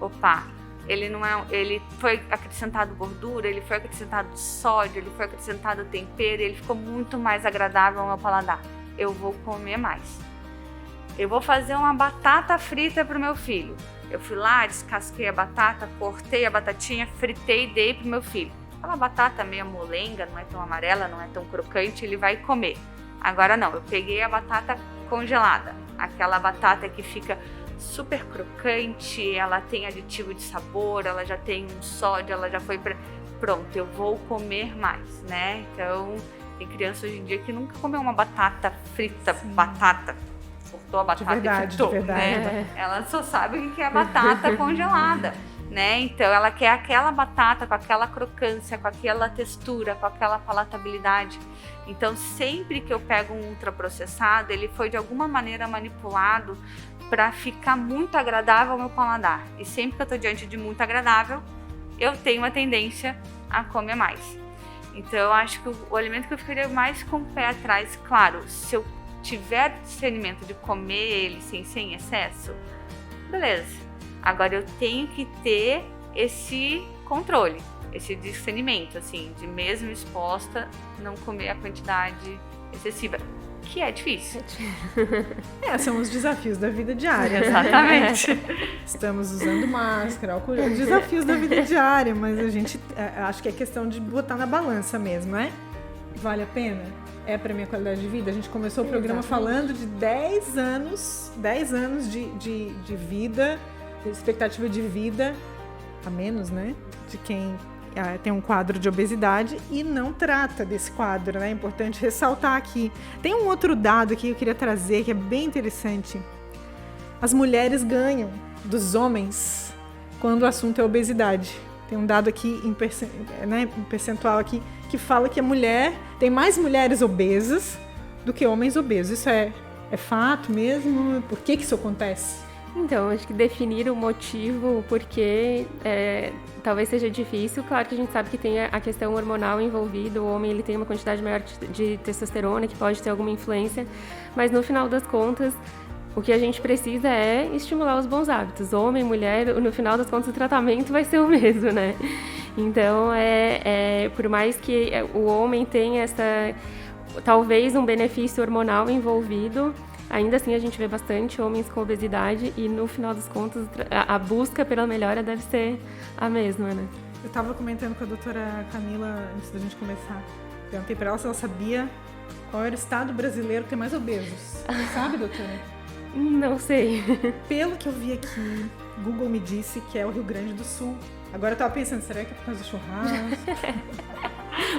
Opa, ele foi acrescentado gordura, ele foi acrescentado sódio, ele foi acrescentado tempero, ele ficou muito mais agradável ao meu paladar. Eu vou comer mais. Eu vou fazer uma batata frita para o meu filho. Eu fui lá, descasquei a batata, cortei a batatinha, fritei e dei para o meu filho. Aquela batata meio molenga, não é tão amarela, não é tão crocante, ele vai comer. Agora não, eu peguei a batata congelada, aquela batata que fica super crocante, ela tem aditivo de sabor, ela já tem um sódio, ela já foi pronto, eu vou comer mais, né? Então, tem criança hoje em dia que nunca comeu uma batata frita, batata, cortou a batata e fritou, de verdade. né? Ela só sabe o que é batata congelada, né? Então ela quer aquela batata com aquela crocância, com aquela textura, com aquela palatabilidade. Então sempre que eu pego um ultraprocessado, ele foi de alguma maneira manipulado para ficar muito agradável ao meu paladar. E sempre que eu estou diante de muito agradável, eu tenho uma tendência a comer mais. Então eu acho que o alimento que eu ficaria mais com o pé atrás, claro, se eu tiver discernimento de comer ele sem excesso, beleza. Agora eu tenho que ter esse controle, esse discernimento, assim, de mesmo exposta, não comer a quantidade excessiva, que é difícil. São os desafios da vida diária. Exatamente. Estamos usando máscara, álcool, os desafios da vida diária, mas a gente, acho que é questão de botar na balança mesmo, né? Vale a pena? É para minha qualidade de vida? A gente começou o programa falando de 10 anos de vida, de expectativa de vida, a menos, né? De quem tem um quadro de obesidade e não trata desse quadro, né? É importante ressaltar aqui. Tem um outro dado aqui que eu queria trazer, que é bem interessante. As mulheres ganham dos homens quando o assunto é obesidade. Tem um dado aqui, em percentual aqui, que fala que tem mais mulheres obesas do que homens obesos. Isso é fato mesmo? Por que isso acontece? Então, acho que definir o motivo, porque talvez seja difícil. Claro que a gente sabe que tem a questão hormonal envolvida, o homem ele tem uma quantidade maior de testosterona, que pode ter alguma influência, mas no final das contas, o que a gente precisa é estimular os bons hábitos. Homem, mulher, no final das contas, o tratamento vai ser o mesmo, né? Então, por mais que o homem tenha talvez um benefício hormonal envolvido, ainda assim a gente vê bastante homens com obesidade e no final das contas a busca pela melhora deve ser a mesma, né? Eu estava comentando com a doutora Camila antes da gente começar. Perguntei para ela se ela sabia qual era o estado brasileiro que tem mais obesos. Sabe, doutora? Não sei. Pelo que eu vi aqui, Google me disse que é o Rio Grande do Sul. Agora eu tava pensando, será que é por causa do churrasco?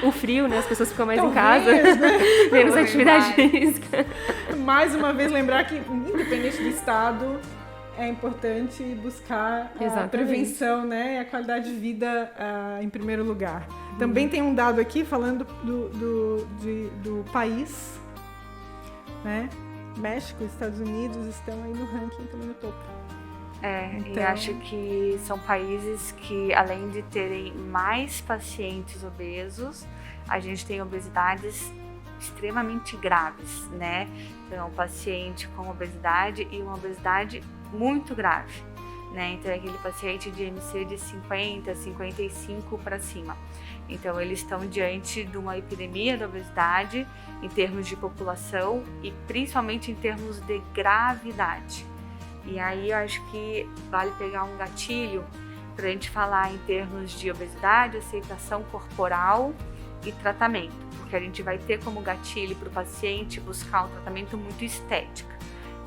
O frio, né? As pessoas ficam mais Talvez, em casa, né? menos atividade física. Mais uma vez, lembrar que, independente do estado, é importante buscar a prevenção, né? E a qualidade de vida em primeiro lugar. Também tem um dado aqui falando do país, né? México e Estados Unidos estão aí no ranking, também no topo. E acho que são países que, além de terem mais pacientes obesos, a gente tem obesidades extremamente graves, né? Então, um paciente com obesidade e uma obesidade muito grave, né? Então, é aquele paciente de IMC de 50, 55 para cima. Então, eles estão diante de uma epidemia da obesidade em termos de população e principalmente em termos de gravidade. E aí, eu acho que vale pegar um gatilho para a gente falar em termos de obesidade, aceitação corporal e tratamento, porque a gente vai ter como gatilho para o paciente buscar um tratamento muito estético,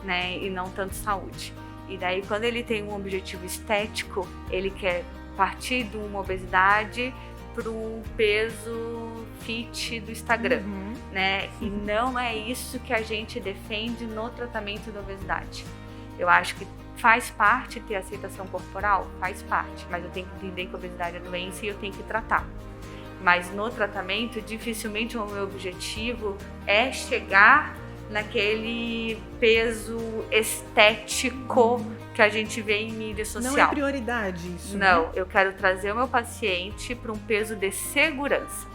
né, e não tanto saúde. E daí, quando ele tem um objetivo estético, ele quer partir de uma obesidade para um peso fit do Instagram, né? E não é isso que a gente defende no tratamento da obesidade. Eu acho que faz parte ter aceitação corporal, faz parte, mas eu tenho que entender que a obesidade é doença e eu tenho que tratar. Mas no tratamento, dificilmente o meu objetivo é chegar naquele peso estético que a gente vê em mídia social. Não é prioridade isso, Não, né? Eu quero trazer o meu paciente para um peso de segurança.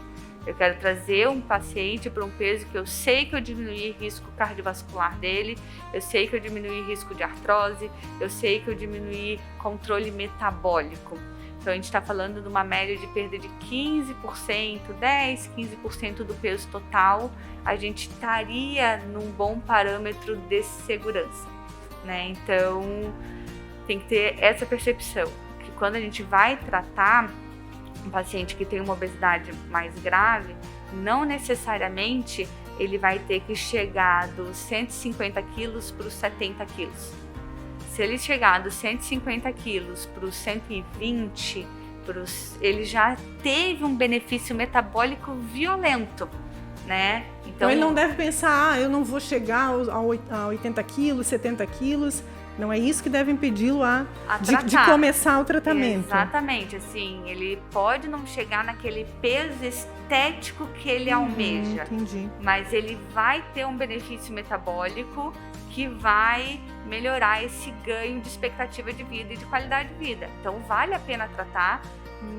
Eu quero trazer um paciente para um peso que eu sei que eu diminuí risco cardiovascular dele, eu sei que eu diminuí risco de artrose, eu sei que eu diminuí controle metabólico. Então a gente está falando de uma média de perda de 15%, 10, 15% do peso total, a gente estaria num bom parâmetro de segurança, né? Então tem que ter essa percepção, que quando a gente vai tratar um paciente que tem uma obesidade mais grave, não necessariamente ele vai ter que chegar dos 150 quilos para os 70 quilos. Se ele chegar dos 150 quilos para os 120, ele já teve um benefício metabólico violento, né? Então ele não deve pensar, eu não vou chegar a 80 quilos, 70 quilos, Não é isso que deve impedi-lo de tratar. começar o tratamento. Exatamente, assim, ele pode não chegar naquele peso estético que ele almeja, Entendi. mas ele vai ter um benefício metabólico que vai melhorar esse ganho de expectativa de vida e de qualidade de vida. Então vale a pena tratar,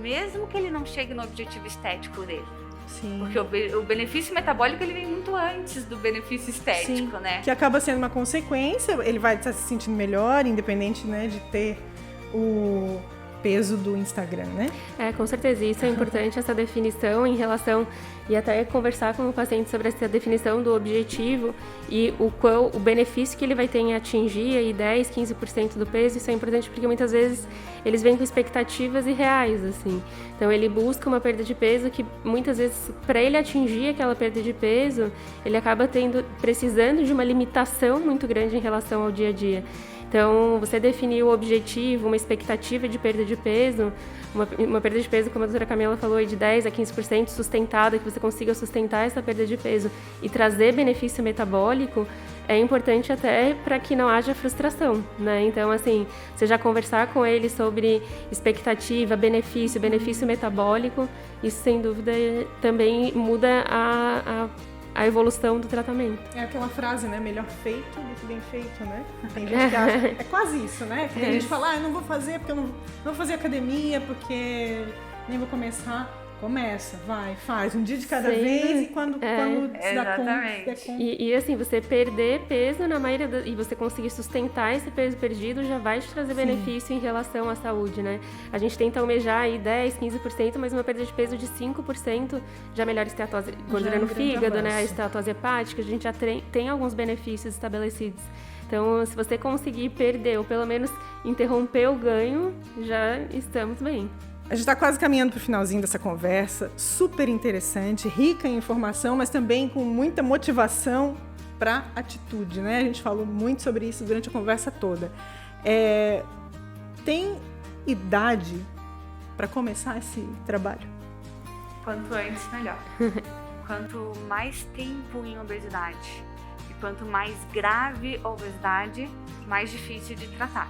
mesmo que ele não chegue no objetivo estético dele. Sim. Porque o benefício metabólico ele vem muito antes do benefício estético, Sim. né? Que acaba sendo uma consequência, ele vai estar se sentindo melhor, independente, né, de ter o peso do Instagram, né? Com certeza, isso é importante, essa definição em relação, e até conversar com o paciente sobre essa definição do objetivo e o benefício que ele vai ter em atingir aí 10, 15% do peso. Isso é importante porque muitas vezes eles vêm com expectativas irreais, assim. Então ele busca uma perda de peso que muitas vezes, para ele atingir aquela perda de peso, ele acaba precisando de uma limitação muito grande em relação ao dia a dia. Então, você definir o objetivo, uma expectativa de perda de peso, uma perda de peso, como a doutora Camila falou, de 10 a 15% sustentada, que você consiga sustentar essa perda de peso e trazer benefício metabólico, é importante até para que não haja frustração, né? Então, assim, você já conversar com ele sobre expectativa, benefício metabólico, isso sem dúvida também muda a evolução do tratamento. É aquela frase, né? Melhor feito do que bem feito, né? Tem gente que acha... É quase isso, né? Tem gente que fala, eu não vou fazer porque eu não vou fazer academia, porque nem vou começar. Começa, vai, faz. Um dia de cada vez e quando se dá conta... E assim, você perder peso na maioria e você conseguir sustentar esse peso perdido já vai te trazer benefício em relação à saúde, né? A gente tenta almejar aí 10, 15%, mas uma perda de peso de 5% já melhora a esteatose, gordura no fígado, né? A esteatose hepática, a gente já tem alguns benefícios estabelecidos. Então, se você conseguir perder ou pelo menos interromper o ganho, já estamos bem. A gente está quase caminhando para o finalzinho dessa conversa, super interessante, rica em informação, mas também com muita motivação para atitude, né? A gente falou muito sobre isso durante a conversa toda. Tem idade para começar esse trabalho? Quanto antes, melhor. Quanto mais tempo em obesidade e quanto mais grave a obesidade, mais difícil de tratar.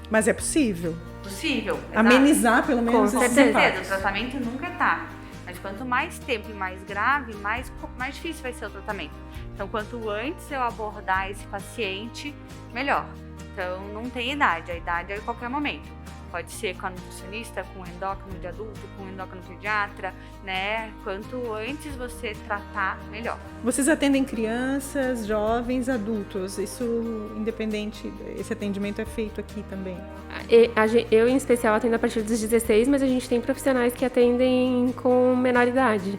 Mas é possível? Possível. Amenizar, pelo menos, com esses certeza, impactos. o tratamento nunca tá. Mas quanto mais tempo e mais grave, mais difícil vai ser o tratamento. Então, quanto antes eu abordar esse paciente, melhor. Então, não tem idade. A idade é em qualquer momento. Pode ser com a nutricionista, com o endócrino de adulto, com o endócrino pediatra, né? Quanto antes você tratar, melhor. Vocês atendem crianças, jovens, adultos? Isso, independente, esse atendimento é feito aqui também? Eu, em especial, atendo a partir dos 16, mas a gente tem profissionais que atendem com menor idade.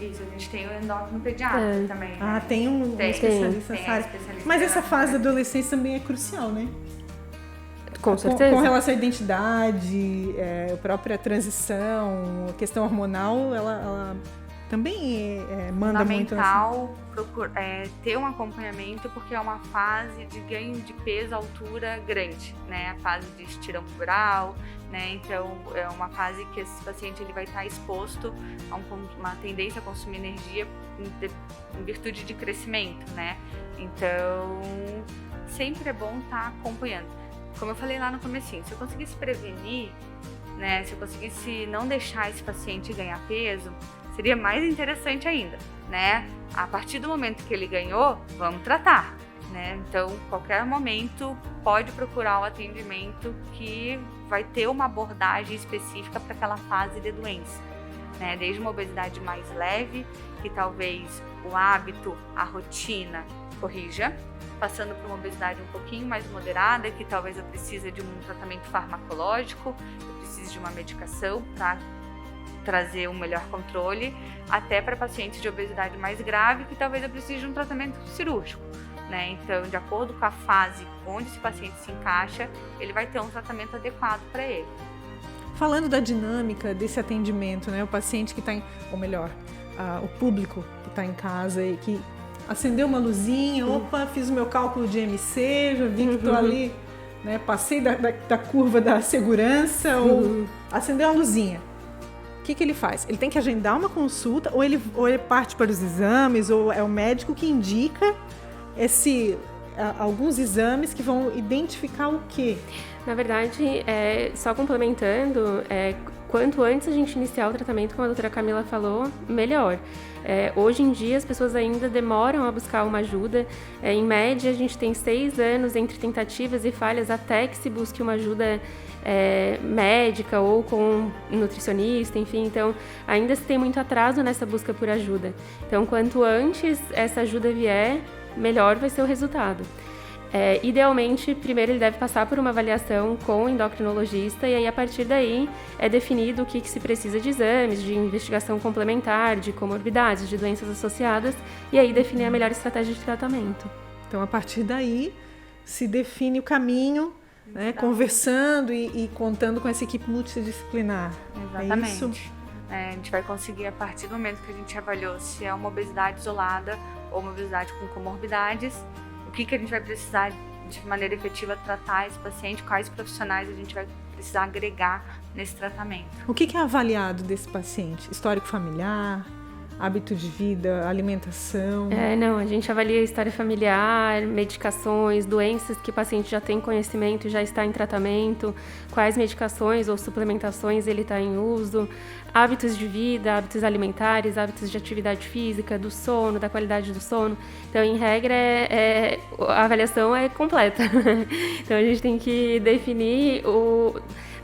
Isso, a gente tem o endócrino pediatra também. Né? Ah, tem um especialista nessa área. Mas essa fase da adolescência também é crucial, né? Com certeza. Com relação à identidade, a própria transição, a questão hormonal, ela também manda muito. Fundamental ter um acompanhamento, porque é uma fase de ganho de peso, altura grande, né? A fase de estirão puberal, né? Então, é uma fase que esse paciente ele vai estar exposto a uma tendência a consumir energia em virtude de crescimento, né? Então, sempre é bom estar acompanhando. Como eu falei lá no comecinho, se eu conseguisse prevenir, né, se eu conseguisse não deixar esse paciente ganhar peso, seria mais interessante ainda, né? A partir do momento que ele ganhou, vamos tratar, né? Então, qualquer momento pode procurar o atendimento que vai ter uma abordagem específica para aquela fase de doença, né? Desde uma obesidade mais leve, que talvez o hábito, a rotina corrija, passando por uma obesidade um pouquinho mais moderada, que talvez eu precise de um tratamento farmacológico, eu precise de uma medicação para trazer um melhor controle, até para pacientes de obesidade mais grave, que talvez eu precise de um tratamento cirúrgico, né? Então, de acordo com a fase onde esse paciente se encaixa, ele vai ter um tratamento adequado para ele. Falando da dinâmica desse atendimento, né? O paciente que está ou melhor, o público que está em casa e que acendeu uma luzinha, fiz o meu cálculo de MC, já vi que estou ali, né, passei da curva da segurança, ou acendeu a luzinha. O que ele faz? Ele tem que agendar uma consulta, ou ele parte para os exames, ou é o médico que indica alguns exames que vão identificar o quê? Na verdade, só complementando, quanto antes a gente iniciar o tratamento, como a doutora Camila falou, melhor. Hoje em dia, as pessoas ainda demoram a buscar uma ajuda. Em média, a gente tem 6 anos entre tentativas e falhas até que se busque uma ajuda médica ou com um nutricionista, enfim. Então, ainda se tem muito atraso nessa busca por ajuda. Então, quanto antes essa ajuda vier, melhor vai ser o resultado. Idealmente, primeiro ele deve passar por uma avaliação com o endocrinologista e aí a partir daí é definido o que se precisa de exames, de investigação complementar, de comorbidades, de doenças associadas e aí definir a melhor estratégia de tratamento. Então, a partir daí se define o caminho, né, conversando e contando com essa equipe multidisciplinar. Exatamente. É isso? A gente vai conseguir, a partir do momento que a gente avaliou se é uma obesidade isolada ou uma obesidade com comorbidades, o que a gente vai precisar de maneira efetiva tratar esse paciente, quais profissionais a gente vai precisar agregar nesse tratamento. O que é avaliado desse paciente? Histórico familiar, hábito de vida, alimentação? A gente avalia história familiar, medicações, doenças que o paciente já tem conhecimento e já está em tratamento, quais medicações ou suplementações ele está em uso, hábitos de vida, hábitos alimentares, hábitos de atividade física, do sono, da qualidade do sono. Então, em regra, a avaliação é completa. Então, a gente tem que definir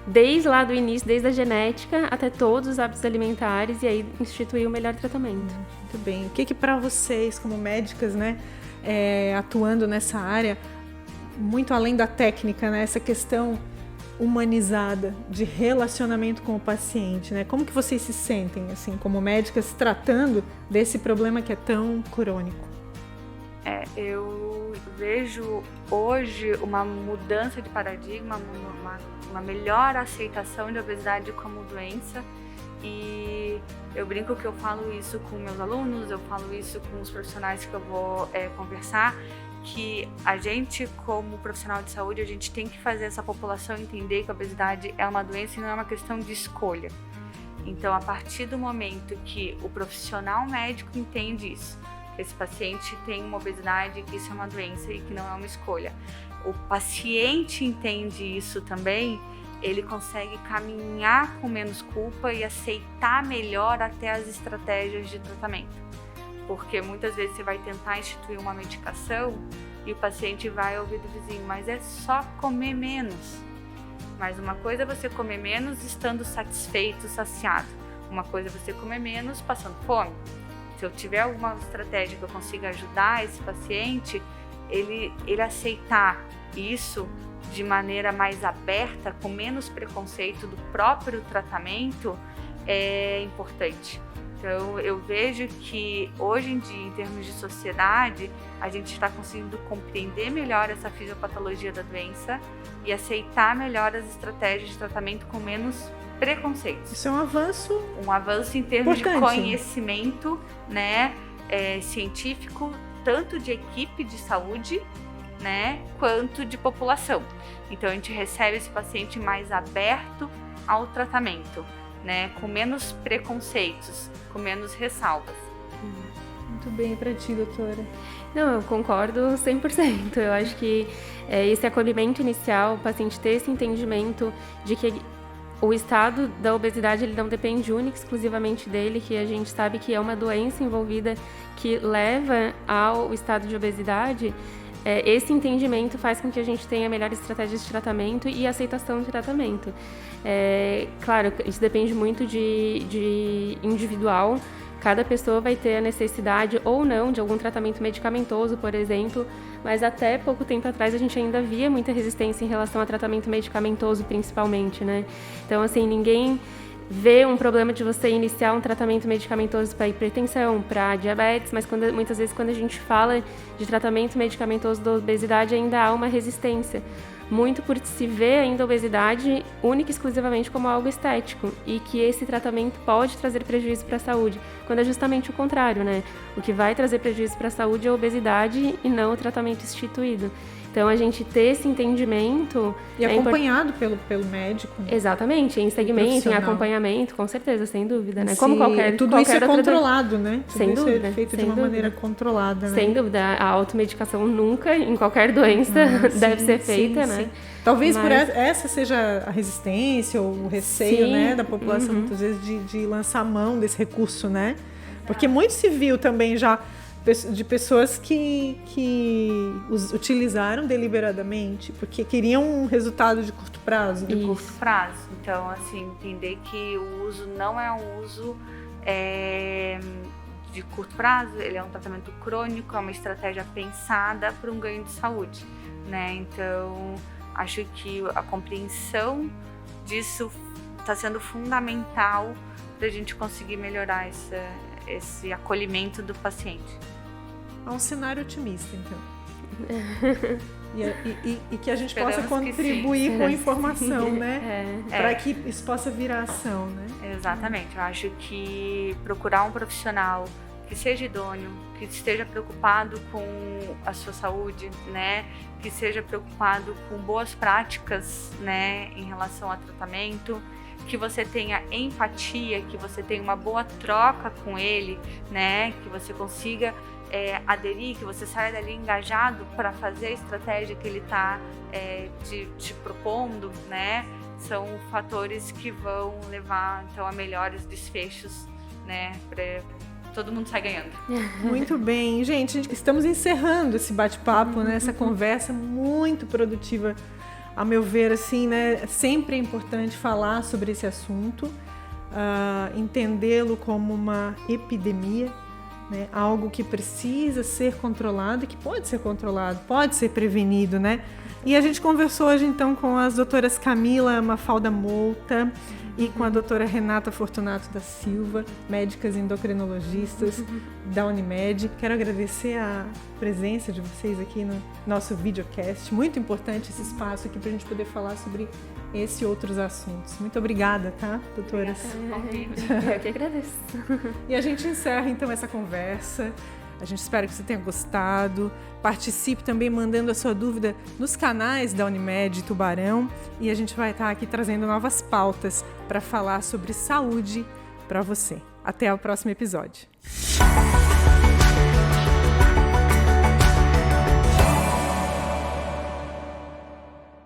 desde lá do início, desde a genética até todos os hábitos alimentares e aí instituir o melhor tratamento. Muito bem. O que para vocês, como médicas, né, atuando nessa área, muito além da técnica, né, essa questão humanizada de relacionamento com o paciente, né? Como que vocês se sentem, assim, como médicas, tratando desse problema que é tão crônico? Eu vejo hoje uma mudança de paradigma, uma melhor aceitação de obesidade como doença e eu brinco que eu falo isso com meus alunos, eu falo isso com os profissionais que eu vou conversar, que a gente, como profissional de saúde, a gente tem que fazer essa população entender que a obesidade é uma doença e não é uma questão de escolha. Então, a partir do momento que o profissional médico entende isso, que esse paciente tem uma obesidade, que isso é uma doença e que não é uma escolha, o paciente entende isso também, ele consegue caminhar com menos culpa e aceitar melhor até as estratégias de tratamento. Porque muitas vezes você vai tentar instituir uma medicação e o paciente vai ouvir do vizinho, mas é só comer menos. Mas uma coisa é você comer menos estando satisfeito, saciado. Uma coisa é você comer menos passando fome. Se eu tiver alguma estratégia que eu consiga ajudar esse paciente, ele aceitar isso de maneira mais aberta, com menos preconceito do próprio tratamento, é importante. Então, eu vejo que hoje em dia, em termos de sociedade, a gente está conseguindo compreender melhor essa fisiopatologia da doença e aceitar melhor as estratégias de tratamento com menos preconceitos. Isso é um avanço. Um avanço em termos importante. De conhecimento, né, científico, tanto de equipe de saúde, né, quanto de população. Então, a gente recebe esse paciente mais aberto ao tratamento, né, com menos preconceitos, com menos ressalvas. Muito bem, para ti, doutora. Não, eu concordo 100%. Eu acho que esse acolhimento inicial, o paciente ter esse entendimento de que o estado da obesidade ele não depende única e exclusivamente dele, que a gente sabe que é uma doença envolvida que leva ao estado de obesidade. Esse entendimento faz com que a gente tenha melhores estratégias de tratamento e aceitação de tratamento. Claro, isso depende muito de individual. Cada pessoa vai ter a necessidade ou não de algum tratamento medicamentoso, por exemplo, mas até pouco tempo atrás a gente ainda via muita resistência em relação a tratamento medicamentoso, principalmente, né? Então, assim, ninguém vê um problema de você iniciar um tratamento medicamentoso para hipertensão, para diabetes, mas muitas vezes quando a gente fala de tratamento medicamentoso da obesidade ainda há uma resistência. Muito por se ver ainda a obesidade única e exclusivamente como algo estético e que esse tratamento pode trazer prejuízo para a saúde, quando é justamente o contrário, né? O que vai trazer prejuízo para a saúde é a obesidade e não o tratamento instituído. Então, a gente ter esse entendimento... E acompanhado pelo médico. Né? Exatamente, em segmento, em acompanhamento, com certeza, sem dúvida, né? Sim, Como tudo isso é controlado, né? Sem dúvida. É feito de uma maneira controlada, né? Sem dúvida, a automedicação nunca, em qualquer doença, deve ser feita, né? Sim. Talvez por essa seja a resistência ou o receio, né, da população, muitas vezes, de lançar mão desse recurso, né? Porque muito se viu também já de pessoas que os utilizaram deliberadamente porque queriam um resultado de curto prazo. De curto prazo. Então, assim, entender que o uso não é um uso de curto prazo, ele é um tratamento crônico, é uma estratégia pensada para um ganho de saúde, né? Então, acho que a compreensão disso está sendo fundamental para a gente conseguir melhorar esse acolhimento do paciente. É um cenário otimista, então. E que a gente possa contribuir com a informação, né? Para que isso possa virar ação, né? Exatamente. Eu acho que procurar um profissional que seja idôneo, que esteja preocupado com a sua saúde, né? Que seja preocupado com boas práticas, né? Em relação ao tratamento, que você tenha empatia, que você tenha uma boa troca com ele, né? Que você consiga aderir, que você saia dali engajado para fazer a estratégia que ele está te propondo, né? São fatores que vão levar então a melhores desfechos, né? Para todo mundo sair ganhando. Muito bem, gente, estamos encerrando esse bate-papo, né? Essa conversa muito produtiva, a meu ver, assim, né? Sempre é importante falar sobre esse assunto, entendê-lo como uma epidemia, né? Algo que precisa ser controlado e que pode ser controlado, pode ser prevenido, né? E a gente conversou hoje então com as doutoras Camila Mafalda Mouta e com a doutora Renata Fortunato da Silva, médicas endocrinologistas da Unimed. Quero agradecer a presença de vocês aqui no nosso videocast. Muito importante esse espaço aqui para a gente poder falar sobre esse e outros assuntos. Muito obrigada, tá, doutoras? Eu que agradeço. E a gente encerra então essa conversa. A gente espera que você tenha gostado. Participe também mandando a sua dúvida nos canais da Unimed Tubarão. E a gente vai estar aqui trazendo novas pautas para falar sobre saúde para você. Até o próximo episódio.